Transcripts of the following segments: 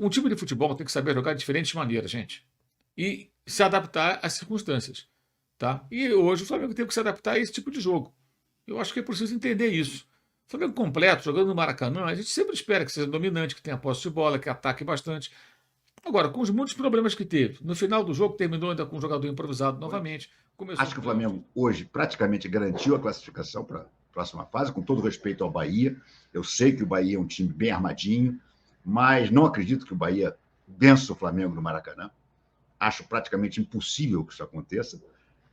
Um time de futebol tem que saber jogar de diferentes maneiras, gente. E se adaptar às circunstâncias. Tá? E hoje o Flamengo tem que se adaptar a esse tipo de jogo. Eu acho que é preciso entender isso. O Flamengo completo, jogando no Maracanã, a gente sempre espera que seja dominante, que tenha posse de bola, que ataque bastante. Agora, com os muitos problemas que teve, no final do jogo terminou ainda com um jogador improvisado novamente. Começou Acho que o Flamengo hoje praticamente garantiu a classificação para a próxima fase, com todo respeito ao Bahia. Eu sei que o Bahia é um time bem armadinho, mas não acredito que o Bahia vença o Flamengo no Maracanã. Acho praticamente impossível que isso aconteça.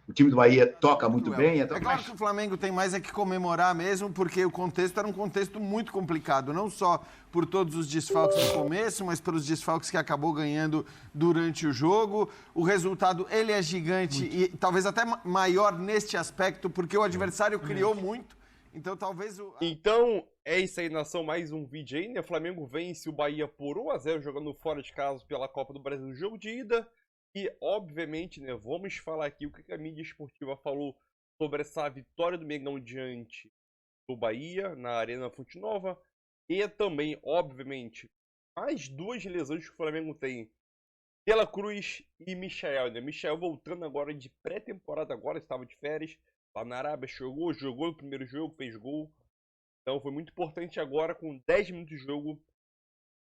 O time do Bahia toca muito bem. É claro que o Flamengo tem mais é que comemorar mesmo, porque o contexto era um contexto muito complicado, não só por todos os desfalques no começo, mas pelos desfalques que acabou ganhando durante o jogo. O resultado, ele é gigante e talvez até maior neste aspecto, porque o adversário criou muito, então talvez o... Então, é isso aí, nação, mais um vídeo aí, né? O Flamengo vence o Bahia por 1-0, jogando fora de casa pela Copa do Brasil, jogo de ida. E, obviamente, né, vamos falar aqui o que a mídia esportiva falou sobre essa vitória do Mengão diante do Bahia, na Arena Fonte Nova. E também, obviamente, mais duas lesões que o Flamengo tem. De La Cruz e Michael, né? Michael voltando agora de pré-temporada, agora estava de férias. Lá na Arábia, jogou no primeiro jogo, fez gol. Então foi muito importante agora, com 10 minutos de jogo,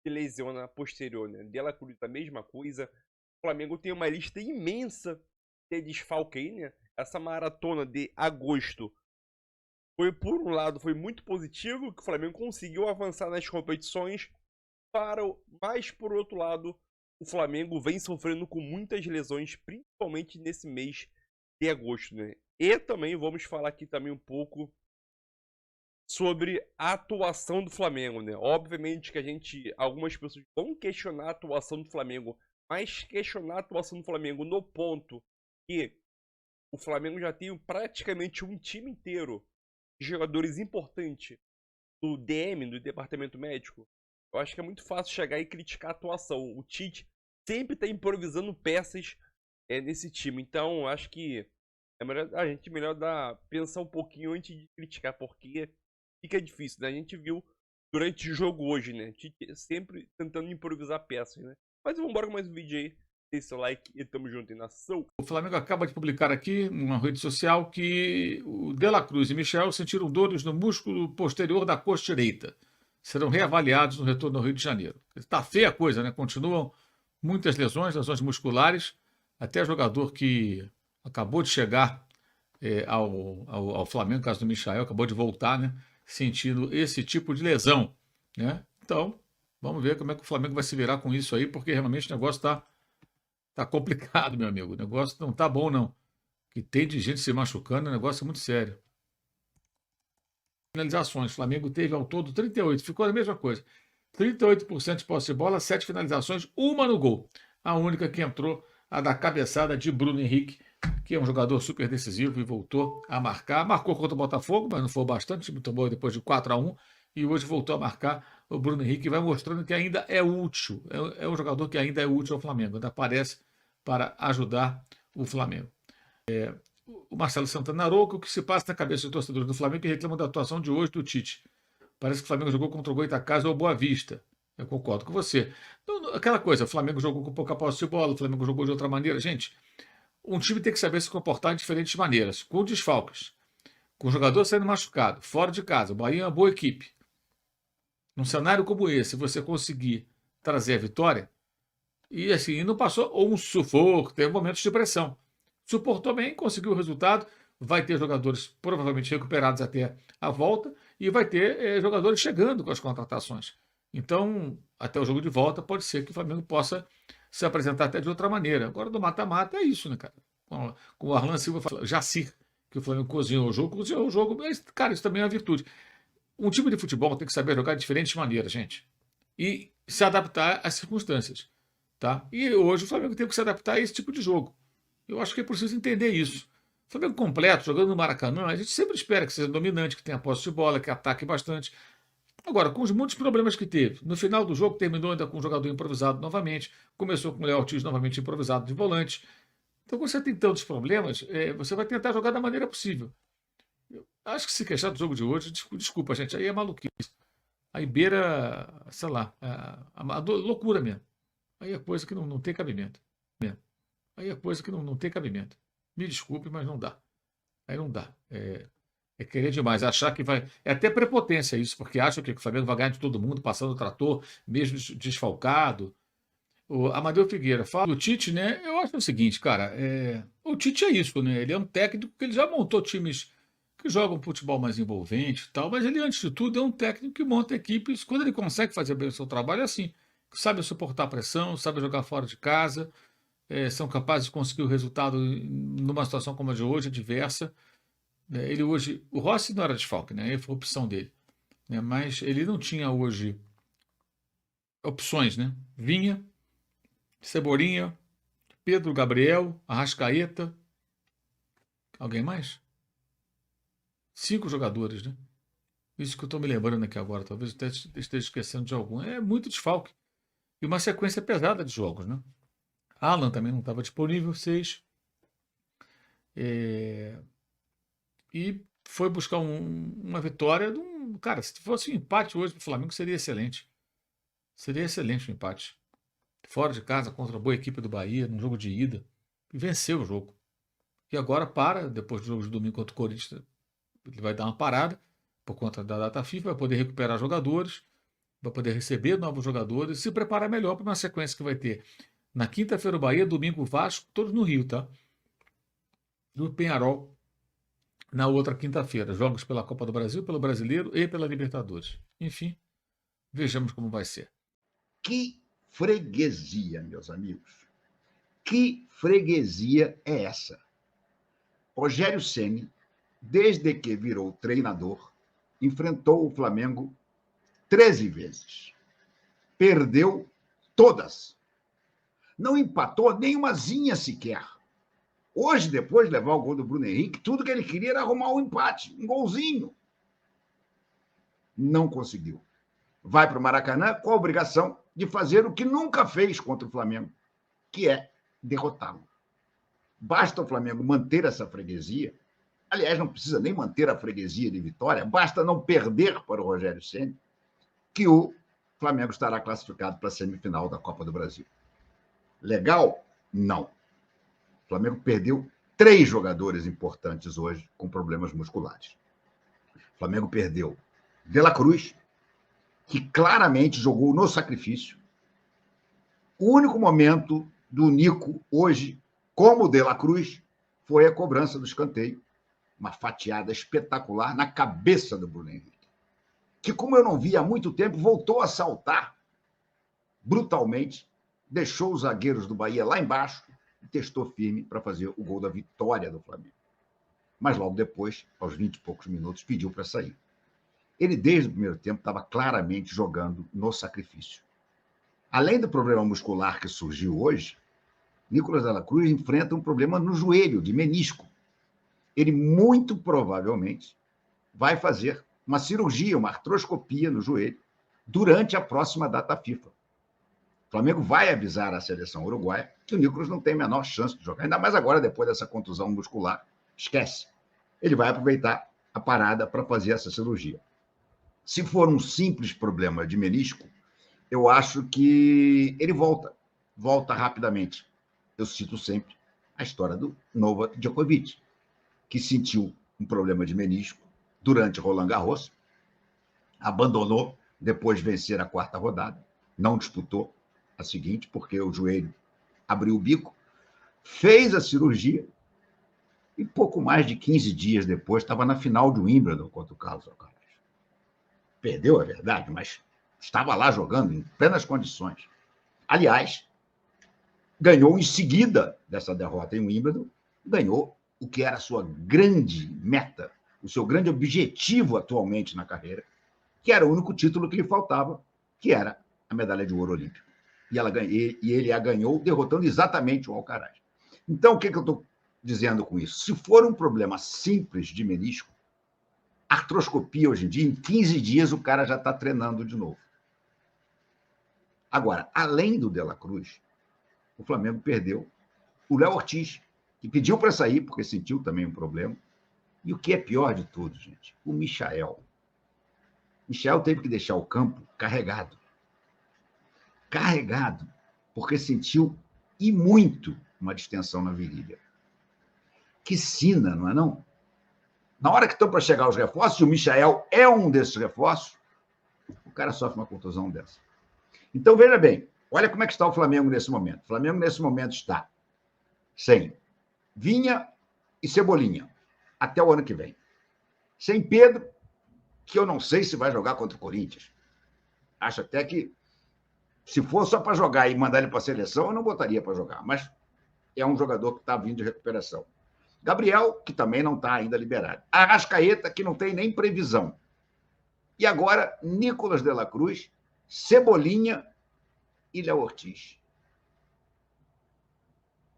se lesiona posterior, né? De La Cruz a mesma coisa. O Flamengo tem uma lista imensa de desfalque aí, né? Essa maratona de agosto foi, por um lado, foi muito positivo, que o Flamengo conseguiu avançar nas competições, mas, por outro lado, o Flamengo vem sofrendo com muitas lesões, principalmente nesse mês de agosto, né? E também vamos falar aqui também um pouco sobre a atuação do Flamengo, né? Obviamente que algumas pessoas vão questionar a atuação do Flamengo, mas questionar a atuação do Flamengo no ponto que o Flamengo já tem praticamente um time inteiro de jogadores importantes do DM, do departamento médico. Eu acho que é muito fácil chegar e criticar a atuação. O Tite sempre está improvisando peças nesse time. Então, acho que é melhor a gente pensar um pouquinho antes de criticar, porque fica difícil, né? A gente viu durante o jogo hoje, né? Tite sempre tentando improvisar peças, né? Mas vamos embora com mais um vídeo aí. Deixe seu like e tamo junto em nação. O Flamengo acaba de publicar aqui, numa rede social, que o De La Cruz e Michel sentiram dores no músculo posterior da coxa direita. Serão reavaliados no retorno ao Rio de Janeiro. Está feia a coisa, né? Continuam muitas lesões musculares. Até jogador que acabou de chegar ao Flamengo, no caso do Michael, acabou de voltar, né? Sentindo esse tipo de lesão, né? Então, vamos ver como é que o Flamengo vai se virar com isso aí, porque realmente o negócio tá complicado, meu amigo. O negócio não tá bom, não. Que tem de gente se machucando, o negócio é muito sério. Finalizações. O Flamengo teve ao todo 38. Ficou a mesma coisa. 38% de posse de bola, 7 finalizações, uma no gol. A única que entrou, a da cabeçada de Bruno Henrique, que é um jogador super decisivo e voltou a marcar. Marcou contra o Botafogo, mas não foi bastante. O time tomou depois de 4-1 e hoje voltou a marcar. O Bruno Henrique vai mostrando que ainda é útil. É um jogador que ainda é útil ao Flamengo. Ainda aparece para ajudar o Flamengo. O Marcelo Santana narrou o que se passa na cabeça dos torcedores do Flamengo que reclamam da atuação de hoje do Tite. Parece que o Flamengo jogou contra o Goitacazes ou Boa Vista. Eu concordo com você. Então, aquela coisa, o Flamengo jogou com pouca posse de bola, o Flamengo jogou de outra maneira. Gente, um time tem que saber se comportar de diferentes maneiras, com desfalques, com o jogador sendo machucado, fora de casa. O Bahia é uma boa equipe. Num cenário como esse, você conseguir trazer a vitória, e assim, não passou ou um sufoco, teve momentos de pressão. Suportou bem, conseguiu o resultado, vai ter jogadores provavelmente recuperados até a volta e vai ter jogadores chegando com as contratações. Então, até o jogo de volta, pode ser que o Flamengo possa se apresentar até de outra maneira. Agora, do mata-mata, é isso, né, cara? Como o Arlan Silva fala, Jacir, que o Flamengo cozinhou o jogo, mas, cara, isso também é uma virtude. Um time de futebol tem que saber jogar de diferentes maneiras, gente. E se adaptar às circunstâncias. Tá? E hoje o Flamengo tem que se adaptar a esse tipo de jogo. Eu acho que é preciso entender isso. O Flamengo completo, jogando no Maracanã, a gente sempre espera que seja dominante, que tenha posse de bola, que ataque bastante. Agora, com os muitos problemas que teve, no final do jogo terminou ainda com um jogador improvisado novamente, começou com o Léo Ortiz novamente improvisado de volante. Então, quando você tem tantos problemas, você vai tentar jogar da maneira possível. Eu acho que se queixar do jogo de hoje, desculpa, gente, aí é maluquice. Aí beira, sei lá, a loucura mesmo. Aí é coisa que não tem cabimento. Aí é coisa que não tem cabimento. Me desculpe, mas não dá. Aí não dá. É querer demais, achar que vai. É até prepotência isso, porque acha que o Flamengo vai ganhar de todo mundo, passando o trator, mesmo desfalcado. O Amadeu Figueira fala do Tite, né? Eu acho o seguinte, cara, o Tite é isso, né? Ele é um técnico que ele já montou times que jogam futebol mais envolvente e tal, mas ele, antes de tudo, é um técnico que monta equipes. Quando ele consegue fazer bem o seu trabalho, é assim. Sabe suportar pressão, sabe jogar fora de casa, são capazes de conseguir o resultado numa situação como a de hoje, adversa. Ele hoje, o Rossi não era desfalque, né? Foi a opção dele, né? Mas ele não tinha hoje opções, né? Vinha, Cebolinha, Pedro Gabriel, Arrascaeta, alguém mais? 5 jogadores, né? Isso que eu estou me lembrando aqui agora, talvez eu esteja esquecendo de algum. É muito desfalque. E uma sequência pesada de jogos, né? Alan também não estava disponível, 6. E foi buscar uma vitória de um. Cara, se fosse um empate hoje para o Flamengo, seria excelente. Seria excelente o empate. Fora de casa, contra a boa equipe do Bahia, num jogo de ida. E venceu o jogo. E agora depois do jogo de domingo contra o Corinthians, ele vai dar uma parada por conta da data FIFA, vai poder recuperar jogadores, vai poder receber novos jogadores e se preparar melhor para uma sequência que vai ter na quinta-feira o Bahia, domingo o Vasco, todos no Rio, tá? Do Penharol na outra quinta-feira. Jogos pela Copa do Brasil, pelo Brasileiro e pela Libertadores. Enfim, vejamos como vai ser. Que freguesia, meus amigos. Que freguesia é essa? Rogério Ceni, desde que virou treinador, enfrentou o Flamengo 13 vezes. Perdeu todas. Não empatou nenhumazinha sequer. Hoje, depois de levar o gol do Bruno Henrique, tudo que ele queria era arrumar um empate, um golzinho. Não conseguiu. Vai para o Maracanã com a obrigação de fazer o que nunca fez contra o Flamengo, que é derrotá-lo. Basta o Flamengo manter essa freguesia. Aliás, não precisa nem manter a freguesia de vitória, basta não perder para o Rogério Ceni, que o Flamengo estará classificado para a semifinal da Copa do Brasil. Legal? Não. O Flamengo perdeu 3 jogadores importantes hoje com problemas musculares. O Flamengo perdeu De La Cruz, que claramente jogou no sacrifício. O único momento do Nico hoje, como De La Cruz, foi a cobrança do escanteio. Uma fatiada espetacular na cabeça do Bruno Henrique, que, como eu não vi há muito tempo, voltou a saltar brutalmente, deixou os zagueiros do Bahia lá embaixo e testou firme para fazer o gol da vitória do Flamengo. Mas logo depois, aos 20 e poucos minutos, pediu para sair. Ele, desde o primeiro tempo, estava claramente jogando no sacrifício. Além do problema muscular que surgiu hoje, Nicolás de la Cruz enfrenta um problema no joelho, de menisco. Ele muito provavelmente vai fazer uma cirurgia, uma artroscopia no joelho, durante a próxima data FIFA. O Flamengo vai avisar a seleção uruguaia que o Nicolás não tem a menor chance de jogar, ainda mais agora, depois dessa contusão muscular. Esquece. Ele vai aproveitar a parada para fazer essa cirurgia. Se for um simples problema de menisco, eu acho que ele volta rapidamente. Eu cito sempre a história do Novak Djokovic, que sentiu um problema de menisco durante Roland Garros, abandonou depois de vencer a 4ª rodada, não disputou a seguinte, porque o joelho abriu o bico, fez a cirurgia e pouco mais de 15 dias depois estava na final do Wimbledon contra o Carlos Alcaraz. Perdeu, é verdade, mas estava lá jogando em plenas condições. Aliás, ganhou em seguida dessa derrota em Wimbledon, ganhou o que era a sua grande meta, o seu grande objetivo atualmente na carreira, que era o único título que lhe faltava, que era a medalha de ouro olímpico. E ele a ganhou derrotando exatamente o Alcaraz. Então, o que eu estou dizendo com isso? Se for um problema simples de menisco, artroscopia hoje em dia, em 15 dias o cara já está treinando de novo. Agora, além do De La Cruz, o Flamengo perdeu o Léo Ortiz, que pediu para sair, porque sentiu também um problema. E o que é pior de tudo, gente? O Michael. Michael teve que deixar o campo carregado. Carregado. porque sentiu e muito uma distensão na virilha. Que sina, não é não? Na hora que estão para chegar os reforços, e o Michael é um desses reforços, o cara sofre uma contusão dessa. Então, veja bem, olha como é que está o Flamengo nesse momento. O Flamengo, nesse momento, está sem Vinha e Cebolinha, até o ano que vem. Sem Pedro, que eu não sei se vai jogar contra o Corinthians. Acho até que, se for só para jogar e mandar ele para a seleção, eu não botaria para jogar. Mas é um jogador que está vindo de recuperação. Gabriel, que também não está ainda liberado. Arrascaeta, que não tem nem previsão. E agora, Nicolas de la Cruz, Cebolinha e Léo Ortiz.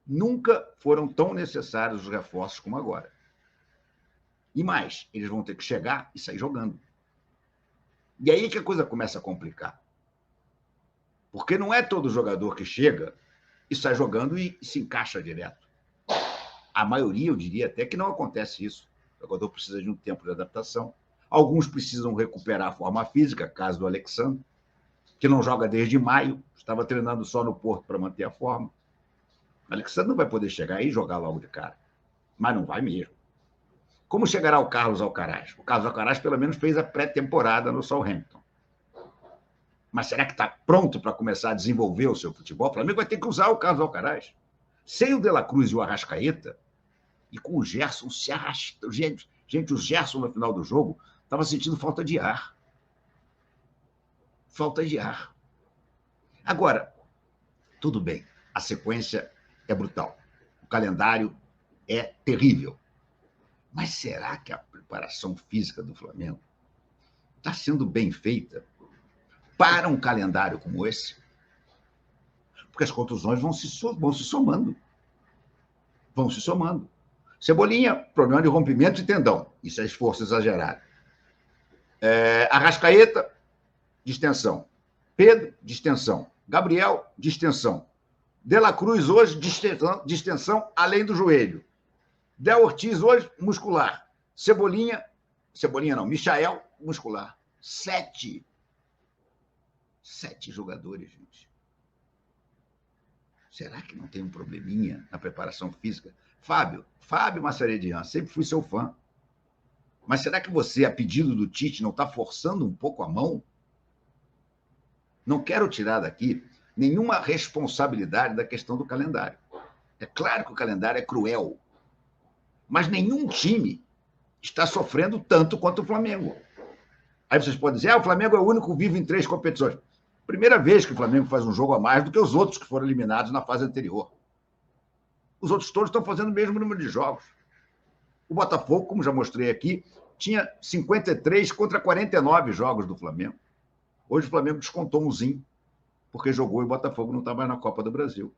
Nunca foram tão necessários os reforços como agora. E mais, eles vão ter que chegar e sair jogando. E aí que a coisa começa a complicar. Porque não é todo jogador que chega e sai jogando e se encaixa direto. A maioria, eu diria até que não acontece isso. O jogador precisa de um tempo de adaptação. Alguns precisam recuperar a forma física, caso do Alexandre, que não joga desde maio, estava treinando só no Porto para manter a forma. O Alexandre não vai poder chegar aí e jogar logo de cara. Mas não vai mesmo. Como chegará o Carlos Alcaraz? O Carlos Alcaraz, pelo menos, fez a pré-temporada no Southampton. Mas será que está pronto para começar a desenvolver o seu futebol? O Flamengo vai ter que usar o Carlos Alcaraz. Sem o De la Cruz e o Arrascaeta, e com o Gerson se arrastando. Gente, o Gerson, no final do jogo, estava sentindo falta de ar. Falta de ar. Agora, tudo bem, a sequência é brutal. O calendário é terrível. Mas será que a preparação física do Flamengo está sendo bem feita para um calendário como esse? Porque as contusões vão se somando. Vão se somando. Cebolinha, problema de rompimento de tendão. Isso é esforço exagerado. Arrascaeta, distensão. Pedro, distensão. Gabriel, distensão. De la Cruz, hoje, distensão além do joelho. Léo Ortiz, hoje, muscular. Cebolinha não, Michael, muscular. 7 jogadores, gente. Será que não tem um probleminha na preparação física? Fábio Massareddin, sempre fui seu fã. Mas será que você, a pedido do Tite, não está forçando um pouco a mão? Não quero tirar daqui nenhuma responsabilidade da questão do calendário. É claro que o calendário é cruel, mas nenhum time está sofrendo tanto quanto o Flamengo. Aí vocês podem dizer, o Flamengo é o único vivo em 3 competições. Primeira vez que o Flamengo faz um jogo a mais do que os outros que foram eliminados na fase anterior. Os outros todos estão fazendo o mesmo número de jogos. O Botafogo, como já mostrei aqui, tinha 53 contra 49 jogos do Flamengo. Hoje o Flamengo descontou umzinho, porque jogou e o Botafogo não está mais na Copa do Brasil.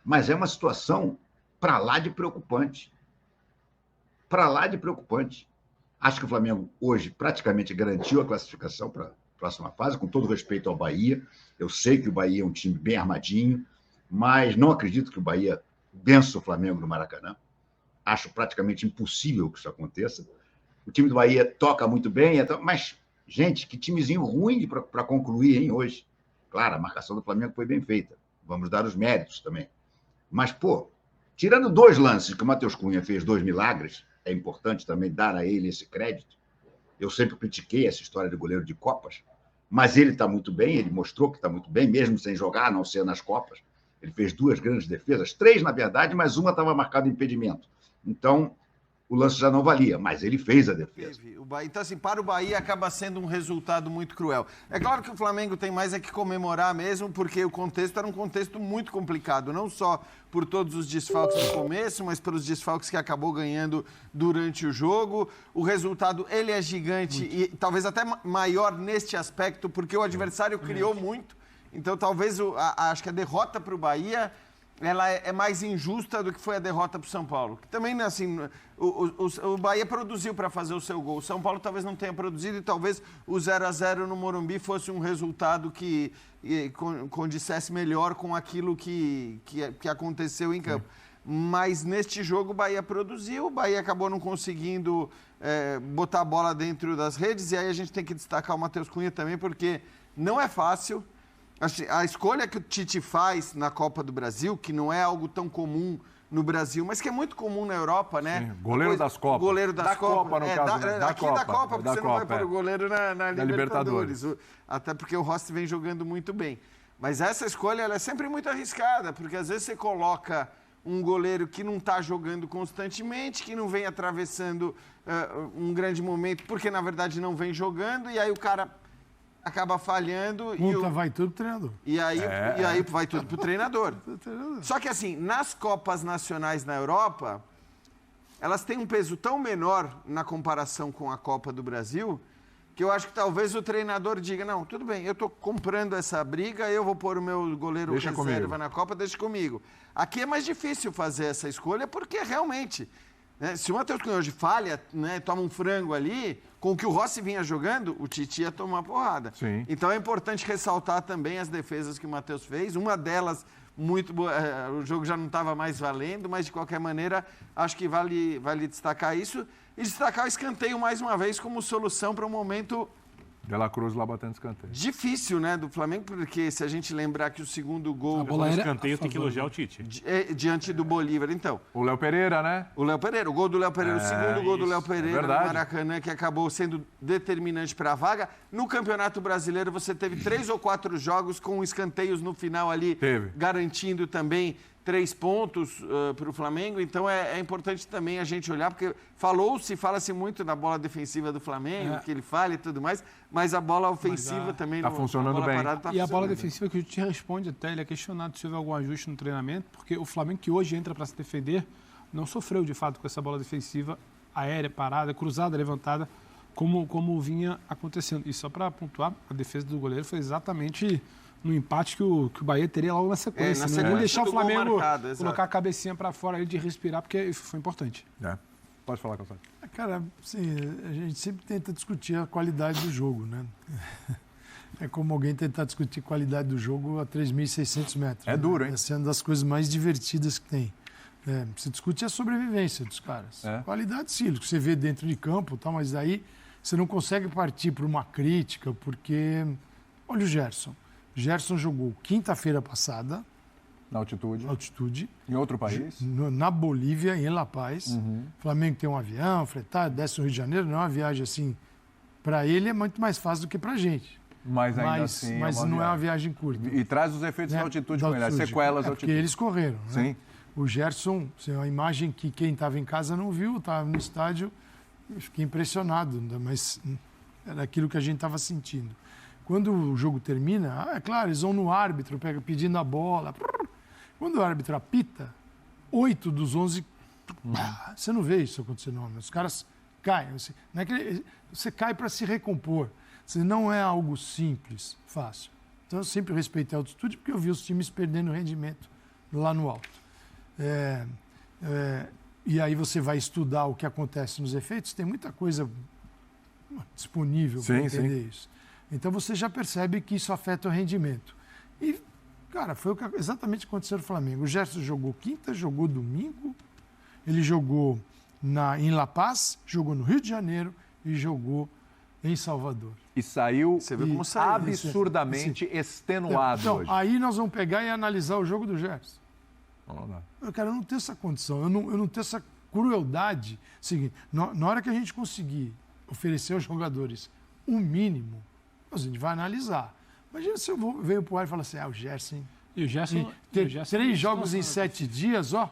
Mas é uma situação para lá de preocupante. Para lá de preocupante. Acho que o Flamengo hoje praticamente garantiu a classificação para a próxima fase, com todo respeito ao Bahia. Eu sei que o Bahia é um time bem armadinho, mas não acredito que o Bahia vença o Flamengo no Maracanã. Acho praticamente impossível que isso aconteça. O time do Bahia toca muito bem, mas, gente, que timezinho ruim para concluir, hein, hoje. Claro, a marcação do Flamengo foi bem feita. Vamos dar os méritos também. Mas, tirando 2 lances que o Matheus Cunha fez 2 milagres, é importante também dar a ele esse crédito. Eu sempre critiquei essa história de goleiro de Copas, mas ele está muito bem, ele mostrou que está muito bem, mesmo sem jogar, a não ser nas Copas. Ele fez 2 grandes defesas, 3 na verdade, mas uma estava marcada impedimento. Então, o lance já não valia, mas ele fez a defesa. Então, assim, para o Bahia acaba sendo um resultado muito cruel. É claro que o Flamengo tem mais que comemorar mesmo, porque o contexto era um contexto muito complicado, não só por todos os desfalques no começo, mas pelos desfalques que acabou ganhando durante o jogo. O resultado, ele é gigante e talvez até maior neste aspecto, porque o adversário criou muito. Então, talvez, acho que a derrota para o Bahia, ela é mais injusta do que foi a derrota para o São Paulo. Que também, assim, o Bahia produziu para fazer o seu gol. O São Paulo talvez não tenha produzido e talvez o 0-0 no Morumbi fosse um resultado que condissesse melhor com aquilo que aconteceu em campo. Mas neste jogo o Bahia produziu, o Bahia acabou não conseguindo botar a bola dentro das redes, e aí a gente tem que destacar o Matheus Cunha também, porque não é fácil. Assim, a escolha que o Tite faz na Copa do Brasil, que não é algo tão comum no Brasil, mas que é muito comum na Europa, né? Sim, goleiro das Copas. Goleiro das Da Copas. Copa, no caso, né? Da aqui Copa, da Copa, porque da você não vai Copa, pôr o goleiro na Libertadores. Até porque o Rossi vem jogando muito bem. Mas essa escolha ela é sempre muito arriscada, porque às vezes você coloca um goleiro que não está jogando constantemente, que não vem atravessando um grande momento, porque na verdade não vem jogando, e aí o cara acaba falhando. Vai tudo pro treinador. E aí vai tudo pro treinador. Só que assim, nas Copas Nacionais na Europa, elas têm um peso tão menor na comparação com a Copa do Brasil, que eu acho que talvez o treinador diga, não, tudo bem, eu estou comprando essa briga, eu vou pôr o meu goleiro reserva na Copa, deixa comigo. Aqui é mais difícil fazer essa escolha, porque realmente, né, se o Matheus Cunha hoje falha, né, toma um frango ali, com o que o Rossi vinha jogando, o Tite ia tomar porrada. Sim. Então é importante ressaltar também as defesas que o Matheus fez, uma delas muito boa, o jogo já não estava mais valendo, mas de qualquer maneira, acho que vale destacar isso. E destacar o escanteio mais uma vez como solução para um momento De La Cruz lá batendo escanteio. difícil, né, do Flamengo, porque se a gente lembrar que o segundo gol No escanteio tem que elogiar o Tite. diante do Bolívar, então. O Léo Pereira, né? O Léo Pereira, o gol do Léo Pereira, o segundo gol do Léo Pereira no verdade. Maracanã, que acabou sendo determinante para a vaga. No Campeonato Brasileiro, você teve 3 ou 4 jogos com escanteios no final ali, garantindo também 3 pontos para o Flamengo. Então é importante também a gente olhar, porque fala-se muito da bola defensiva do Flamengo, que ele falha e tudo mais, mas a bola ofensiva também tá funcionando bem. E a bola defensiva que o Tite responde até, ele é questionado se houve algum ajuste no treinamento, porque o Flamengo que hoje entra para se defender não sofreu de fato com essa bola defensiva aérea, parada, cruzada, levantada, como vinha acontecendo. E só para pontuar, a defesa do goleiro foi exatamente no empate que o Bahia teria logo na sequência. Não deixar o Flamengo colocar a cabecinha para fora ali de respirar, porque isso foi importante. Pode falar, Calçado. Cara, assim, a gente sempre tenta discutir a qualidade do jogo, né? É como alguém tentar discutir a qualidade do jogo a 3.600 metros. É duro, hein? Essa é uma das coisas mais divertidas que tem. Você discute a sobrevivência dos caras. Qualidade, sim, o que você vê dentro de campo, tal, mas aí você não consegue partir para uma crítica, porque... Olha o Gerson. Gerson jogou quinta-feira passada. Na altitude. Em outro país. Na Bolívia, em La Paz. O Flamengo tem um avião, fretado, desce no Rio de Janeiro. Não é uma viagem assim. Para ele é muito mais fácil do que para a gente. Mas ainda assim. Mas não é uma viagem curta. E traz os efeitos da altitude com ele, as sequelas da altitude. Porque eles correram. Né? Sim. O Gerson, a imagem que quem estava em casa não viu, estava no estádio, eu fiquei impressionado, mas era aquilo que a gente estava sentindo. Quando o jogo termina, é claro, eles vão no árbitro, pedindo a bola. Quando o árbitro apita, 8 dos 11... Você não vê isso acontecer, não. Os caras caem. Não é que você cai para se recompor. Não é algo simples, fácil. Então, eu sempre respeitei a altitude, porque eu vi os times perdendo rendimento lá no alto. E aí você vai estudar o que acontece nos efeitos, tem muita coisa disponível para entender isso. Então você já percebe que isso afeta o rendimento. E, cara, foi exatamente o que aconteceu no Flamengo. O Gerson jogou quinta, jogou domingo, ele jogou em La Paz, jogou no Rio de Janeiro e jogou em Salvador. E saiu saiu, absurdamente extenuado então, hoje. Aí nós vamos pegar e analisar o jogo do Gerson. Eu não tenho essa condição, eu não tenho essa crueldade. Seguinte, na hora que a gente conseguir oferecer aos jogadores o mínimo, a gente vai analisar. Imagina se eu venho pro ar e falo assim, o Gerson... E o Gerson... 3 jogos em 7 dias, ó.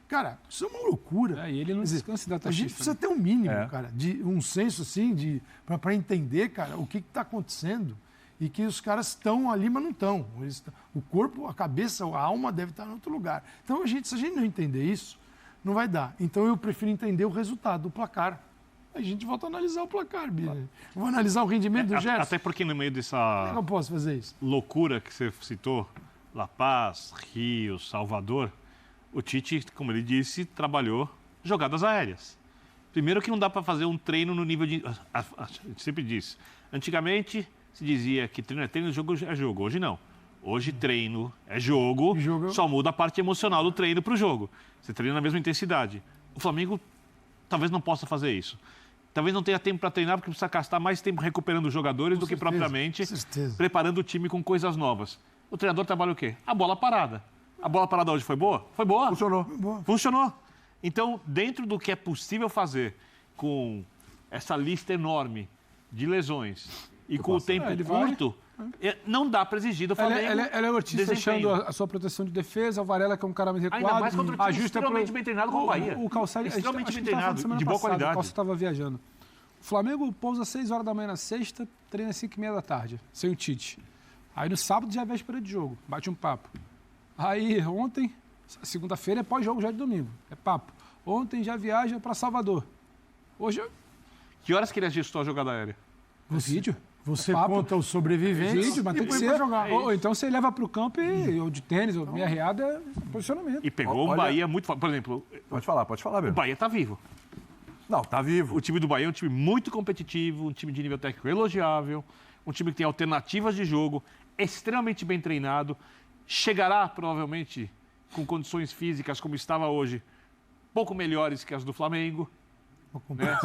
Cara, isso é uma loucura. E ele não descansa da A gente precisa ter um mínimo, cara, de um senso assim, para entender, cara, o que está acontecendo. E que os caras estão ali, mas não estão. O corpo, a cabeça, a alma deve estar em outro lugar. Então, se a gente não entender isso, não vai dar. Então, eu prefiro entender o resultado, o placar. A gente volta a analisar o placar, Bia. Vou analisar o rendimento do Gerson. Até porque no meio dessa Como é que eu posso fazer isso? loucura que você citou, La Paz, Rio, Salvador, o Tite, como ele disse, trabalhou jogadas aéreas. Primeiro que não dá para fazer um treino no nível de... A gente sempre disse. Antigamente se dizia que treino é treino, jogo é jogo. Hoje não. Hoje treino é jogo, só muda a parte emocional do treino para o jogo. Você treina na mesma intensidade. O Flamengo talvez não possa fazer isso. Talvez não tenha tempo para treinar, porque precisa gastar mais tempo recuperando os jogadores do que propriamente preparando o time com coisas novas. O treinador trabalha o quê? A bola parada. A bola parada hoje foi boa? Foi boa. Funcionou. Então, dentro do que é possível fazer com essa lista enorme de lesões e com o tempo curto, não dá para exigir do Flamengo. Ela é o Ortiz fechando a sua proteção de defesa, o Varela, que é um cara mais recuado. Ainda mais contra o time extremamente bem treinado como o Bahia. O Calçado, extremamente bem treinado, de boa qualidade. O Calçado estava viajando. O Flamengo pousa às 6 horas da manhã na sexta, treina às 5h30 da tarde, sem o Tite. Aí no sábado já é véspera de jogo, bate um papo. Aí ontem, segunda-feira é pós-jogo já de domingo, é papo. Ontem já viaja para Salvador. Hoje... Que horas que ele ajustou a jogada aérea? O vídeo. Você conta os sobreviventes vídeo, mas tem que ser. Jogar. Ou então você leva para o campo ou de tênis, ou meia reada, é posicionamento. E pegou um Bahia muito forte. Por exemplo... Pode falar, Bruno. O Bahia está vivo. Não, está vivo. O time do Bahia é um time muito competitivo, um time de nível técnico elogiável, um time que tem alternativas de jogo, extremamente bem treinado, chegará provavelmente com condições físicas como estava hoje, pouco melhores que as do Flamengo. Né?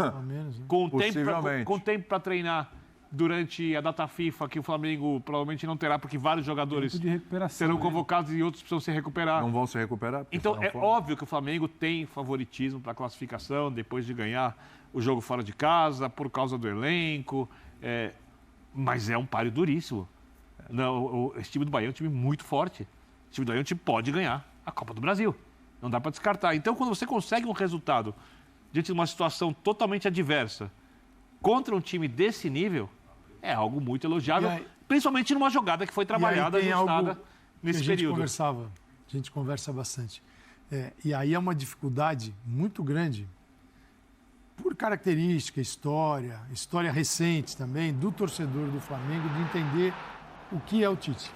Com tempo para treinar durante a data FIFA, que o Flamengo provavelmente não terá, porque vários jogadores serão convocados e outros precisam se recuperar. Não vão se recuperar. Então é óbvio que o Flamengo tem favoritismo para a classificação depois de ganhar o jogo fora de casa, por causa do elenco, mas é um páreo duríssimo. Não, esse time do Bahia é um time muito forte. Esse time do Bahia é um time que pode ganhar a Copa do Brasil. Não dá para descartar. Então, quando você consegue um resultado diante de uma situação totalmente adversa contra um time desse nível, é algo muito elogiável, principalmente numa jogada que foi trabalhada, ajustada nesse período. A gente conversa bastante. E aí é uma dificuldade muito grande, por característica, história recente também, do torcedor do Flamengo, de entender o que é o Tite,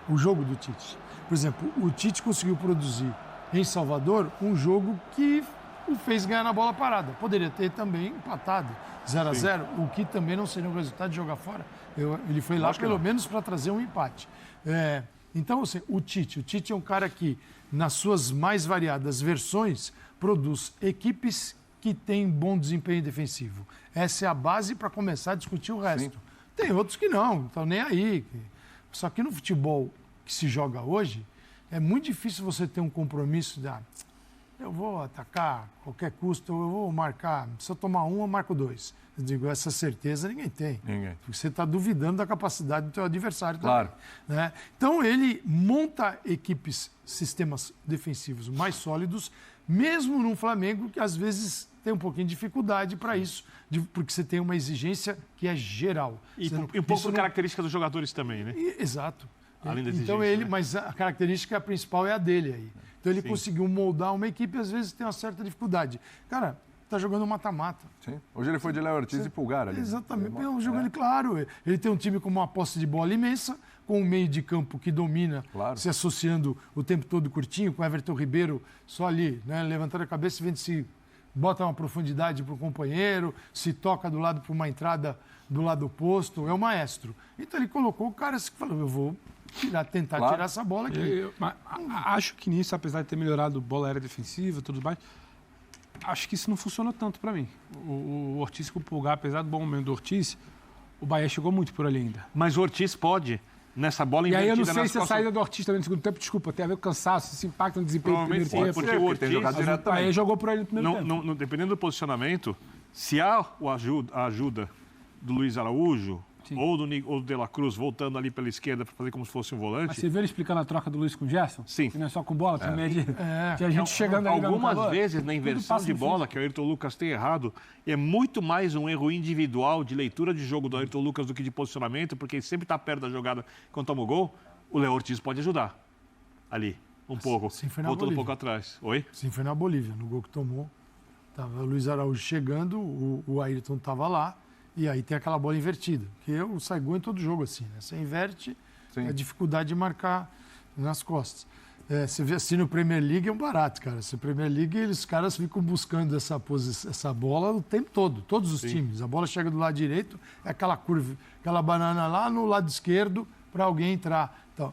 o jogo do Tite. Por exemplo, o Tite conseguiu produzir em Salvador um jogo que o fez ganhar na bola parada. Poderia ter também empatado 0-0, o que também não seria um resultado de jogar fora. Ele foi lá pelo menos para trazer um empate. Então, assim, o Tite é um cara que, nas suas mais variadas versões, produz equipes que têm bom desempenho defensivo. Essa é a base para começar a discutir o resto. Sim. Tem outros que não estão nem aí. Só que no futebol que se joga hoje, é muito difícil você ter um compromisso de eu vou atacar a qualquer custo, eu vou marcar, se eu tomar um, eu marco 2. Eu digo, essa certeza ninguém tem. Porque você está duvidando da capacidade do teu adversário também. Né? Então, ele monta equipes, sistemas defensivos mais sólidos, mesmo num Flamengo que, às vezes, tem um pouquinho de dificuldade para isso, porque você tem uma exigência que é geral. E um pouco de característica dos jogadores também, né? Exato. Além da exigência, então né? Mas a característica principal é a dele aí. Então ele conseguiu moldar uma equipe e às vezes tem uma certa dificuldade. Cara, tá jogando mata-mata. Sim. Hoje ele foi de Léo Ortiz e Pulgar ali. Exatamente. É um jogo claro. Ele tem um time com uma posse de bola imensa, com um meio de campo que domina, se associando o tempo todo curtinho, com Everton Ribeiro só ali, né? Levantando a cabeça e vendo se bota uma profundidade para o companheiro, se toca do lado para uma entrada do lado oposto. É o maestro. Então ele colocou o cara que falou, eu vou tentar tirar essa bola aqui. Acho que nisso, apesar de ter melhorado bola aérea defensiva e tudo mais, acho que isso não funcionou tanto para mim. O Ortiz com o Pulgar, apesar do bom momento do Ortiz, o Bahia chegou muito por ali ainda. Mas o Ortiz pode, nessa bola invertida... E aí eu não sei se a saída do Ortiz também no segundo tempo, desculpa, tem a ver com cansaço, se impacta no desempenho do primeiro tempo. Porque o Ortiz o Bahia jogou por ali no primeiro tempo. Dependendo do posicionamento, se há a ajuda do Luiz Araújo... Ou do De La Cruz voltando ali pela esquerda para fazer como se fosse um volante. Mas você viu ele explicando a troca do Luiz com o Gerson? Sim. Que não é só com bola, também tinha gente chegando ali. Algumas vezes na inversão de bola, que o Ayrton Lucas tem errado, é muito mais um erro individual de leitura de jogo do Ayrton Lucas do que de posicionamento, porque ele sempre está perto da jogada quando toma o gol. O Léo Ortiz pode ajudar ali, um pouco, voltando um pouco atrás. Oi? Sim, foi na Bolívia, no gol que tomou. Tava o Luiz Araújo chegando, o Ayrton estava lá. E aí tem aquela bola invertida, que sai gol em todo jogo assim, né? Você inverte, a dificuldade de marcar nas costas. Você vê assim no Premier League é um barato, cara. Se Premier League, os caras ficam buscando essa bola o tempo todo, todos os times. A bola chega do lado direito, é aquela curva, aquela banana lá no lado esquerdo para alguém entrar. Então,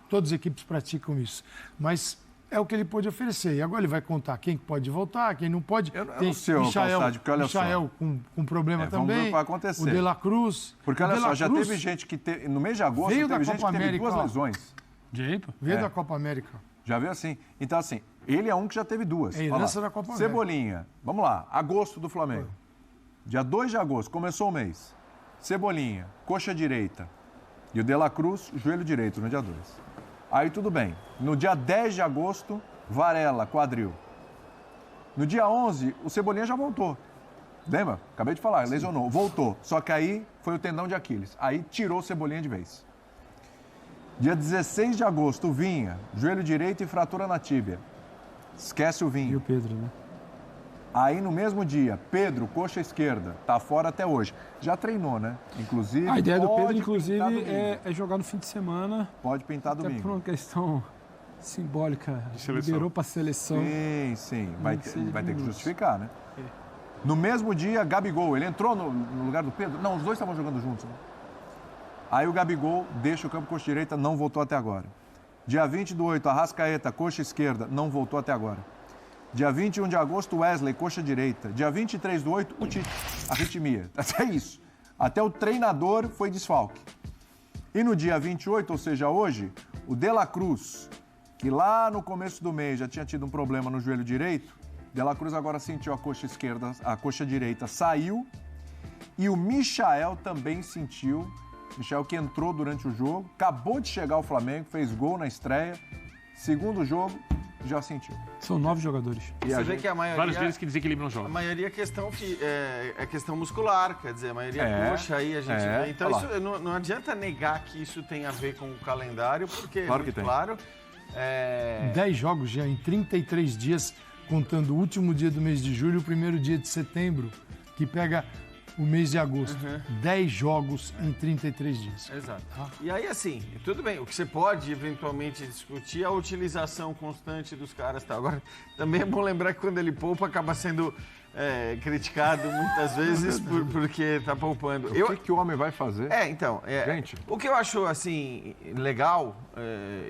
todas as equipes praticam isso. Mas é o que ele pôde oferecer. E agora ele vai contar quem pode voltar, quem não pode. Eu não sei, Calçade, porque olha só. Michael com problema Vamos ver o também. que vai acontecer. O De La Cruz. Porque olha só, já teve gente que no mês de agosto veio teve da gente Copa que teve América, 2 ó. lesões. Veio da Copa América. Já viu assim? Então, assim, ele é um que já teve 2. É herança da Copa América. Cebolinha, vamos lá, agosto do Flamengo. Dia 2 de agosto, começou o mês. Cebolinha, coxa direita. E o De La Cruz, joelho direito, no dia 2. Aí tudo bem. No dia 10 de agosto, Varela, quadril. No dia 11, o Cebolinha já voltou. Lembra? Acabei de falar, lesionou. Voltou. Só que aí foi o tendão de Aquiles. Aí tirou o Cebolinha de vez. Dia 16 de agosto, o Vinha, joelho direito e fratura na tíbia. Esquece o Vinha. E o Pedro, né? Aí no mesmo dia, Pedro, coxa esquerda, tá fora até hoje. Já treinou, né? Inclusive. A ideia do pode Pedro, inclusive, pintar domingo. é jogar no fim de semana. Pode pintar Até por domingo. uma questão simbólica. seleção. Liberou para a seleção. Sim, sim. Vai que ter, seja vai ter que minutos. justificar, né? No mesmo dia, Gabigol. Ele entrou no lugar do Pedro? Não, os dois estavam jogando juntos, né? Aí o Gabigol deixa o campo coxa direita, não voltou até agora. Dia 20 do 8, Arrascaeta, coxa esquerda, não voltou até agora. Dia 21 de agosto, Wesley, coxa direita. Dia 23 do 8, o Tite, arritmia. Até isso. Até o treinador foi desfalque. E no dia 28, ou seja, hoje, o De La Cruz, que lá no começo do mês já tinha tido um problema no joelho direito, De La Cruz agora sentiu a coxa esquerda, a coxa direita saiu. E o Michael também sentiu. Michael que entrou durante o jogo, acabou de chegar ao Flamengo, fez gol na estreia. Segundo jogo, já sentiu. São 9 jogadores. E Você a vê gente- que a maioria... Vários deles que desequilibram o A jogo. maioria é questão muscular, quer dizer, a maioria é coxa aí a gente vê. Então olha lá. isso, não adianta negar que isso tem a ver com o calendário, porque Claro é que muito tem. claro. 10 jogos já em 33 dias, contando o último dia do mês de julho e o primeiro dia de setembro, que pega o mês de agosto. 10 jogos em 33 dias. Exato. E aí, assim, tudo bem, o que você pode eventualmente discutir é a utilização constante dos caras. Tá? Agora, também é bom lembrar que quando ele poupa, acaba sendo criticado muitas vezes porque tá poupando. O que o homem vai fazer? Então, Gente. o que eu acho, assim, legal,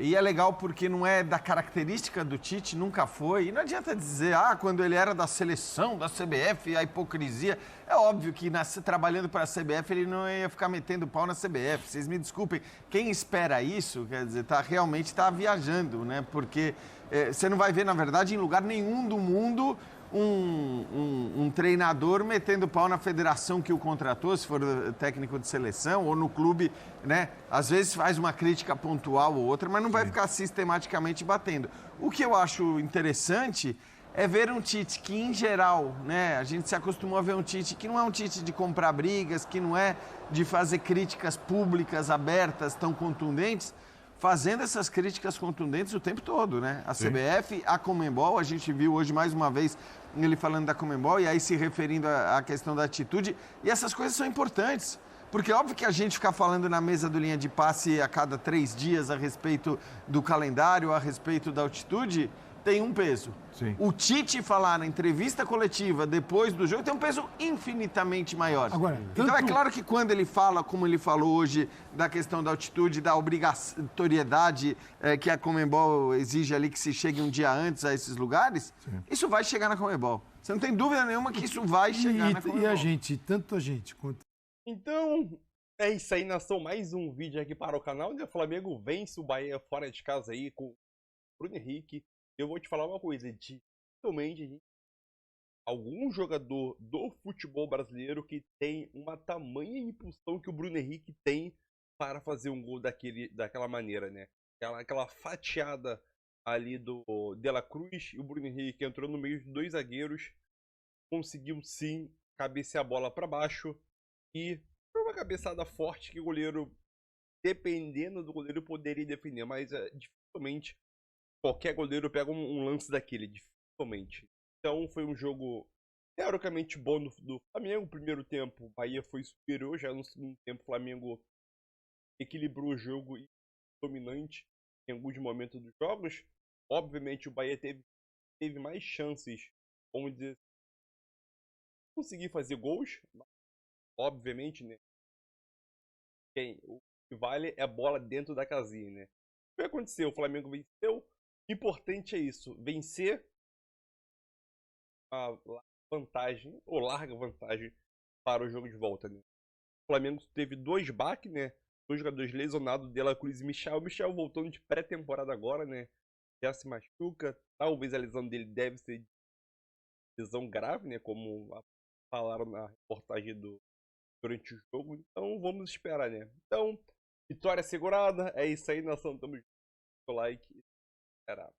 e é legal porque não é da característica do Tite, nunca foi, e não adianta dizer, quando ele era da seleção, da CBF, a hipocrisia. É óbvio que trabalhando para a CBF ele não ia ficar metendo pau na CBF, vocês me desculpem. Quem espera isso, quer dizer, realmente está viajando, né? Porque você não vai ver, na verdade, em lugar nenhum do mundo um treinador metendo pau na federação que o contratou, se for técnico de seleção, ou no clube, né? Às vezes faz uma crítica pontual ou outra, mas não vai ficar sistematicamente batendo. O que eu acho interessante é ver um Tite que, em geral, né, a gente se acostumou a ver um Tite que não é um Tite de comprar brigas, que não é de fazer críticas públicas, abertas, tão contundentes, fazendo essas críticas contundentes o tempo todo, né? A CBF, a Conmebol, a gente viu hoje mais uma vez ele falando da Conmebol e aí se referindo à questão da atitude, e essas coisas são importantes. Porque é óbvio que a gente ficar falando na mesa do linha de passe a cada 3 dias a respeito do calendário, a respeito da altitude, tem um peso. Sim. O Tite falar na entrevista coletiva depois do jogo tem um peso infinitamente maior. Agora, Então é tanto- claro que quando ele fala, como ele falou hoje, da questão da altitude, da obrigatoriedade que a Conmebol exige ali que se chegue um dia antes a esses lugares, isso vai chegar na Conmebol. Você não tem dúvida nenhuma que isso vai chegar na Conmebol. E a gente, tanto a gente quanto Então, é isso aí, nação. Mais um vídeo aqui para o canal. O Flamengo vence o Bahia fora de casa aí com o Bruno Henrique. Eu vou te falar uma coisa, dificilmente algum jogador do futebol brasileiro que tem uma tamanha impulsão que o Bruno Henrique tem para fazer um gol daquela maneira, né? Aquela fatiada ali do De La Cruz e o Bruno Henrique entrou no meio de 2 zagueiros, conseguiu sim cabecear a bola para baixo e foi uma cabeçada forte que o goleiro, dependendo do goleiro, poderia defender, mas dificilmente qualquer goleiro pega um lance daquele, dificilmente. Então foi um jogo teoricamente bom do Flamengo. Primeiro tempo, o Bahia foi superior, já no segundo tempo o Flamengo equilibrou o jogo e dominante em alguns momentos dos jogos. Obviamente o Bahia teve mais chances, vamos dizer, conseguir fazer gols, mas, obviamente, né? O que vale é a bola dentro da casinha, né? O que aconteceu? O Flamengo venceu, O importante é isso, vencer a vantagem, ou larga vantagem, para o jogo de volta, né? O Flamengo teve 2 baques, né? 2 jogadores lesionados, De La Cruz e Michel. O Michel voltando de pré-temporada agora, né? Já se machuca. Talvez a lesão dele deve ser lesão grave, né? Como falaram na reportagem durante o jogo. Então vamos esperar, né? Então, vitória segurada. É isso aí, nação. Tamo junto. Like. Esperar.